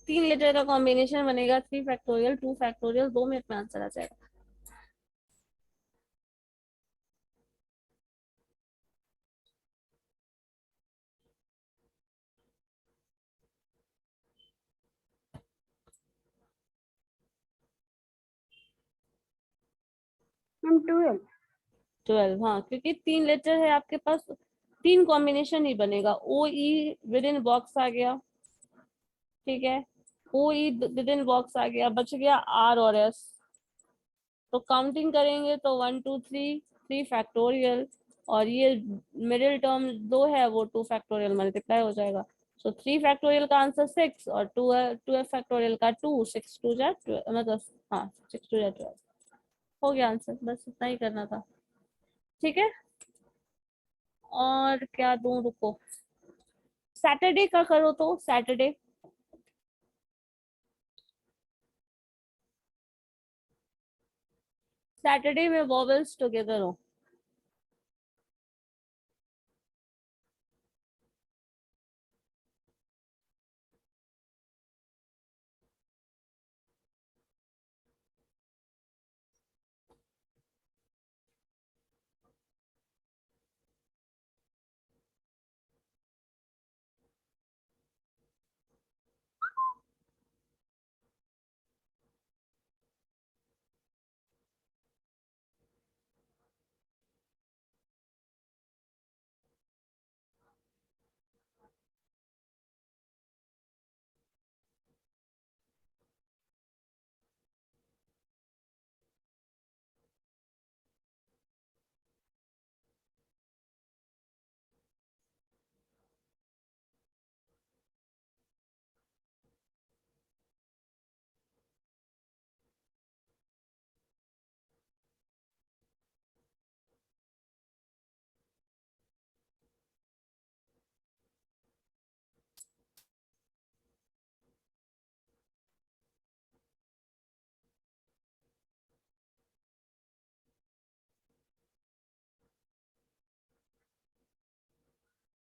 3 लेटर का कॉम्बिनेशन बनेगा, 3 फैक्टोरियल 2 फैक्टोरियल, 2 मिनट में आंसर आ जाएगा। मैम 12। 12, हाँ, क्योंकि 3 लेटर है आपके पास, 3 कॉम्बिनेशन ही बनेगा। ओ ई विद इन बॉक्स आ गया, ठीक है। ओ ई विद इन बॉक्स आ गया, बच गया आर और एस। तो काउंटिंग करेंगे तो 1 2 3, 3 फैक्टोरियल, और ये मिडिल टर्म 2 है, वो 2 फैक्टोरियल मल्टीप्लाई हो जाएगा। सो 3 फैक्टोरियल का आंसर 6, और 2 है, 2 फैक्टोरियल का 2, 6 2 जा 12, मतलब हाँ 6 2 जा 12, हो गया आंसर। बस इतना ही करना था। ठीक है, और क्या दूं, रुको। सैटरडे का करो तो, सैटरडे। सैटरडे में वॉवेल्स टुगेदर हो।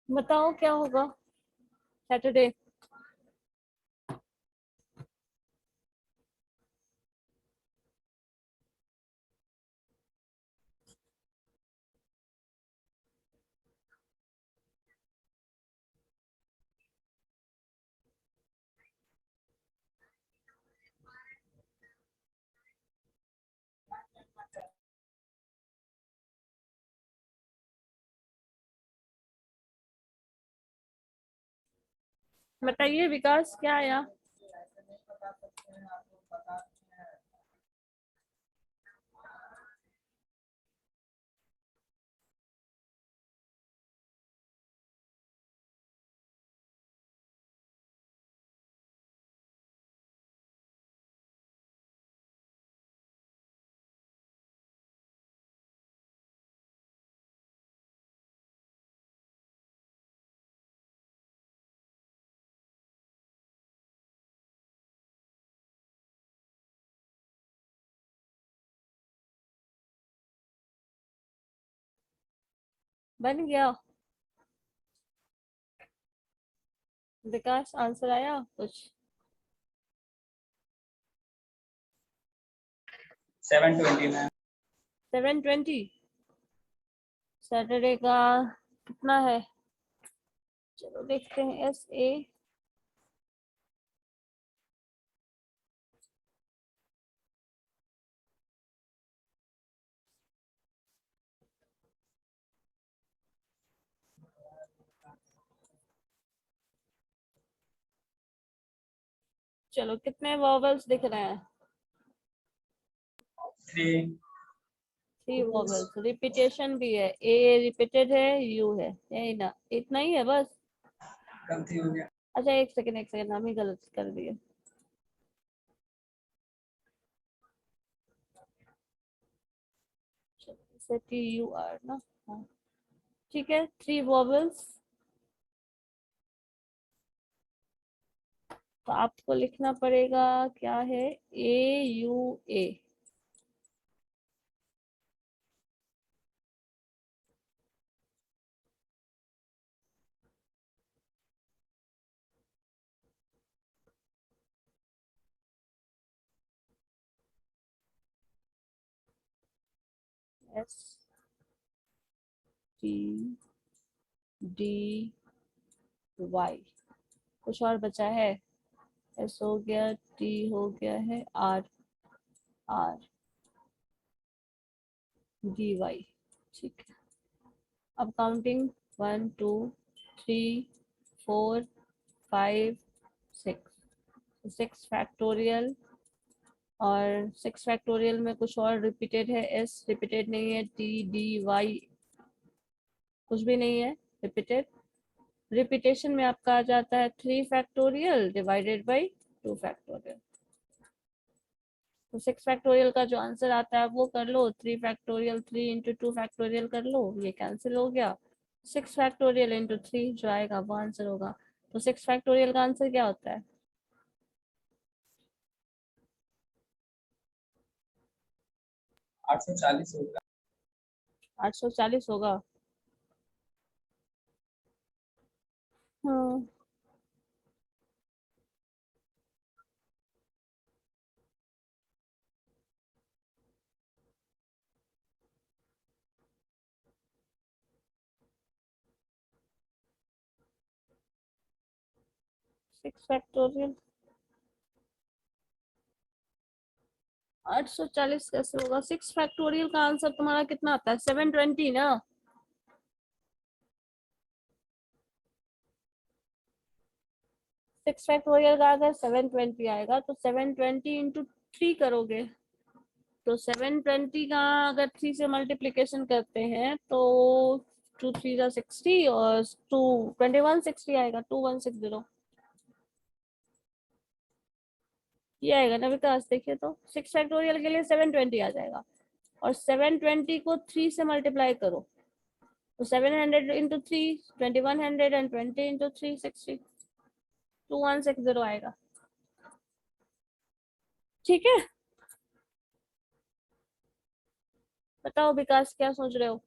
बताओ क्या होगा सैटरडे। बताइए विकास क्या आया। बन गया विकास, आंसर आया कुछ। 720 मैम। 720 सैटरडे का कितना है, चलो देखते हैं। SA चलो कितने वॉवल्स दिख रहे हैं। 3। 3 वॉवल्स, रिपीटेशन भी है, A रिपीटेड है, U है, यही ना, इतना ही है बस। गलती हो गया। अच्छा एक सेकंड हम ही गलत कर दिए। चलो TUR ना, हाँ ठीक है। 3 वॉवल्स, तो आपको लिखना पड़ेगा क्या है, AUA। STDY, कुछ और बचा है। S हो गया, T हो गया है, RDY, ठीक है। अब काउंटिंग 1 2 3 4 5 6, 6 फैक्टोरियल, और 6 फैक्टोरियल में कुछ और रिपीटेड है, S रिपीटेड नहीं है, TDY कुछ भी नहीं है रिपीटेड। रिपीटेशन में आपका आ जाता है 3 फैक्टोरियल डिवाइडेड बाई 2 फैक्टोरियल। तो 6 फैक्टोरियल का जो आंसर आता है वो कर लो, 3 फैक्टोरियल 3 इंटू 2 फैक्टोरियल कर लो, ये कैंसिल हो गया। 6 फैक्टोरियल इंटू 3 जो आएगा वो आंसर होगा। तो 6 फैक्टोरियल का आंसर क्या होता है, 840 होगा। 840 होगा। हाँ 6 फैक्टोरियल 840 कैसे होगा। 6 फैक्टोरियल का आंसर तुम्हारा कितना आता है, 720 ना। 6 फैक्टोरियल का अगर 720 आएगा तो 720 इंटू 3 करोगे, तो 720 का अगर 3 से मल्टीप्लीकेशन करते हैं तो 2 3 जा 60 और 2 2160 आएगा, 2160 ये आएगा ना विकास। देखिए तो 6 फैक्टोरियल के लिए 720 आ जाएगा, और 720 को 3 से मल्टीप्लाई करो तो 700 इंटू 3 2100 एंड 20 इंटू 3 60, 2160 आएगा। ठीक है, बताओ विकास क्या सोच रहे हो।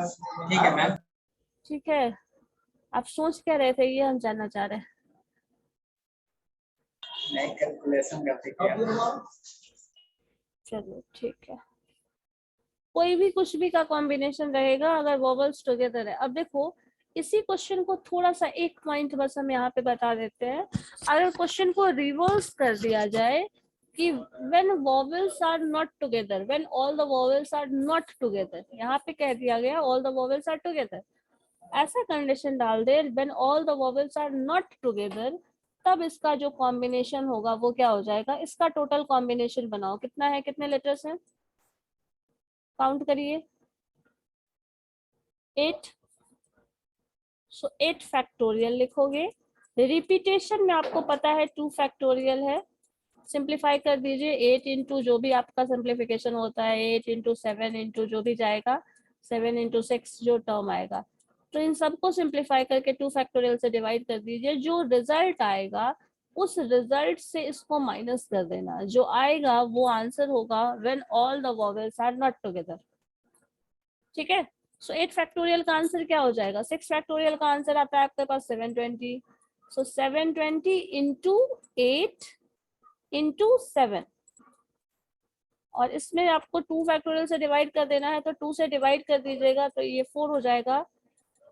ठीक है मैम। ठीक है, आप सोच क्या रहे थे ये हम जानना चाह रहे हैं। नहीं, कैलकुलेशन करते क्या। चलो ठीक है, कोई भी कुछ भी का कॉम्बिनेशन रहेगा अगर वोवेल्स टुगेदर है। अब देखो इसी क्वेश्चन को थोड़ा सा एक पॉइंट बस हम यहाँ पे बता देते हैं। अगर क्वेश्चन को रिवर्स कर दिया जाए कि when vowels are not together, when all the vowels are not together, यहाँ पे कह दिया गया all the vowels are together, ऐसा कंडीशन डाल दे when all the vowels are not together, तब इसका जो कॉम्बिनेशन होगा वो क्या हो जाएगा। इसका टोटल कॉम्बिनेशन बनाओ, कितना है, कितने लेटर्स हैं, काउंट करिए। 8, सो 8 फैक्टोरियल लिखोगे। रिपीटेशन में आपको पता है 2 फैक्टोरियल है, सिंप्लीफाई कर दीजिए। 8 इंटू जो भी आपका सिंप्लीफिकेशन होता है, 8 इंटू 7 इंटू जो भी जाएगा, 7 इंटू 6 जो टर्म आएगा, तो इन सबको सिंप्लीफाई करके 2 फैक्टोरियल से डिवाइड कर दीजिए। जो रिजल्ट आएगा उस रिजल्ट से इसको माइनस कर देना, जो आएगा वो आंसर होगा when all the vowels are not together. ठीक है, सो 8 फैक्टोरियल का आंसर क्या हो जाएगा, 6 फैक्टोरियल का आंसर आता है आपके पास 720। सो 720 इंटू 8 इंटू 7, और इसमें आपको 2 फैक्टोरियल से डिवाइड कर देना है, तो 2 से डिवाइड कर दीजिएगा तो ये 4 हो जाएगा।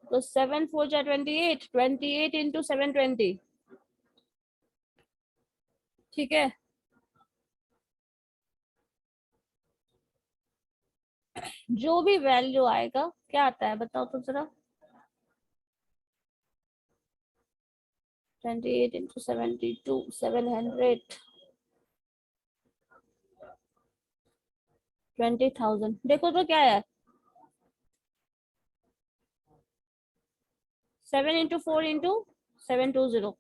तो 7 4 जा 28, 28 इंटू 720। ठीक है, जो भी वैल्यू आएगा क्या आता है बताओ तो जरा। 28 इंटू 72, 700, 20,000। देखो तो क्या है, 7 इंटू 4 इंटू 720।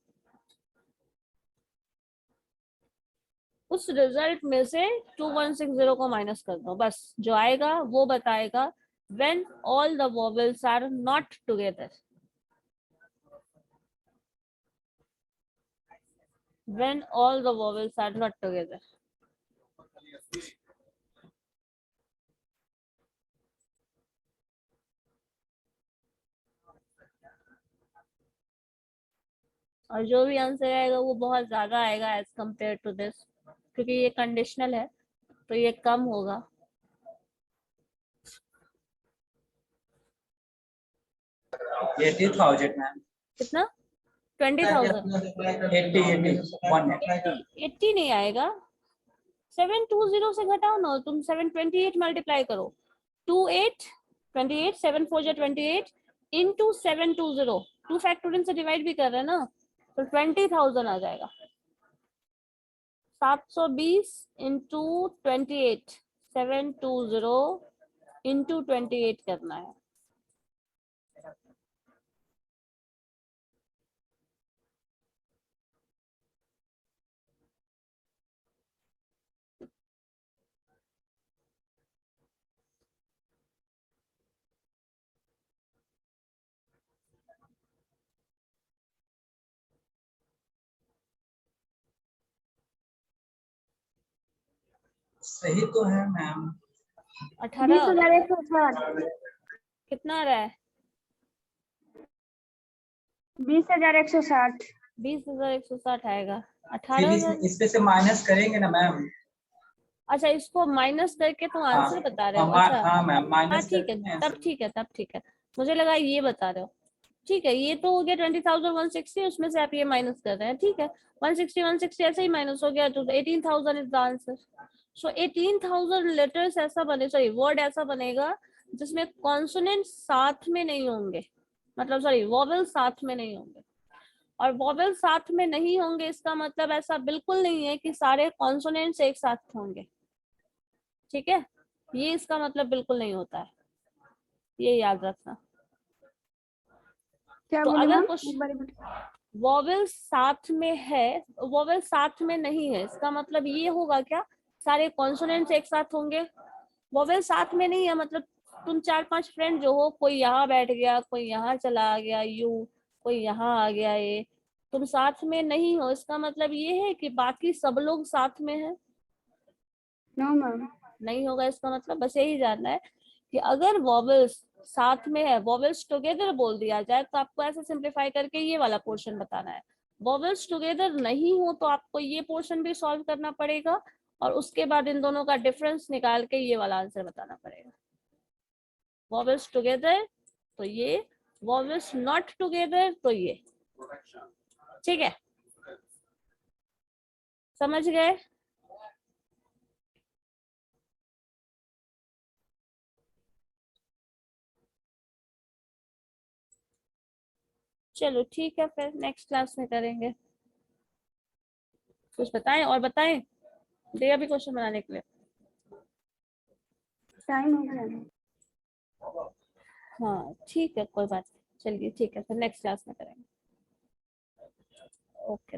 उस रिजल्ट में से 2160 को माइनस कर दो, बस जो आएगा वो बताएगा when all the vowels are not together. When all the vowels are not together. और जो भी आंसर आएगा वो बहुत ज्यादा आएगा एज कम्पेयर टू दिस, क्योंकि ये कंडीशनल है तो ये कम होगा। ये 80,000 मैम। कितना, 20,000? 80 नहीं आएगा, 720 से घटाओ ना तुम, 728 मल्टीप्लाई करो। 28 28, 7 4 जा 28 इंटू 720, 2 फैक्टोरियल से डिवाइड भी कर रहे हैं ना, तो 20,000 आ जाएगा। 720 इंटू 28, 720 इंटू 28 करना है। सही तो है मैम। 18 20,160। कितना आ रहा है, 20,160। 20,160 आएगा। फिर 18,000। इसमें से माइनस करेंगे ना मैम। अच्छा, इसको माइनस करके तुम आंसर बता रहे हो। हाँ अच्छा हाँ मैम, हाँ माइनस ठीक है, करते हैं। तब ठीक है, तब ठीक है, मुझे लगा ये बता रहे हो। ठीक है, ये तो हो गया 20,160, उसमें से आप ये माइनस कर रहे हैं। ठीक है, 160 ऐसे ही माइनस हो गया, तो 18,000 is the answer. So 18,000 letters ऐसा बने, सॉरी वर्ड ऐसा बनेगा जिसमें कॉन्सोनेंट साथ में नहीं होंगे, मतलब सॉरी वोवेल साथ में नहीं होंगे। और वोवेल साथ में नहीं होंगे इसका मतलब ऐसा बिल्कुल नहीं है कि सारे कॉन्सोनेंट्स एक साथ होंगे। ठीक है, ये इसका मतलब बिल्कुल नहीं होता है, ये याद रखना। क्या तो बोले अगर मैम, कुछ एक बार रिपीट। वोवेल साथ में है, वोवेल साथ में नहीं है, इसका मतलब ये होगा क्या, सारे कॉन्सोनेंट्स एक साथ होंगे। वोवेल साथ में नहीं है मतलब तुम 4-5 फ्रेंड जो हो, कोई यहाँ बैठ गया, कोई यहाँ चला गया, यू कोई यहाँ आ गया, ये तुम साथ में नहीं हो, इसका मतलब ये है कि बाकी सब लोग साथ में हैं। No ma'am. नहीं होगा इसका मतलब, बस यही जानना है कि अगर वॉवेल्स साथ में है, वॉवेल्स टुगेदर बोल दिया जाए तो आपको ऐसे सिंप्लीफाई करके ये वाला पोर्शन बताना है। वॉवेल्स टुगेदर नहीं हो तो आपको ये पोर्शन भी सॉल्व करना पड़ेगा और उसके बाद इन दोनों का डिफरेंस निकाल के ये वाला आंसर बताना पड़ेगा। वॉवेल्स टुगेदर तो ये, वॉवेल्स नॉट टुगेदर तो ये। ठीक है, समझ गए? चलो ठीक है, फिर नेक्स्ट क्लास में करेंगे। कुछ बताएं और बताएं, दे अभी क्वेश्चन बनाने के लिए। टाइम हो गया। हाँ ठीक है, कोई बात नहीं, चलिए ठीक है, फिर नेक्स्ट क्लास में करेंगे। ओके।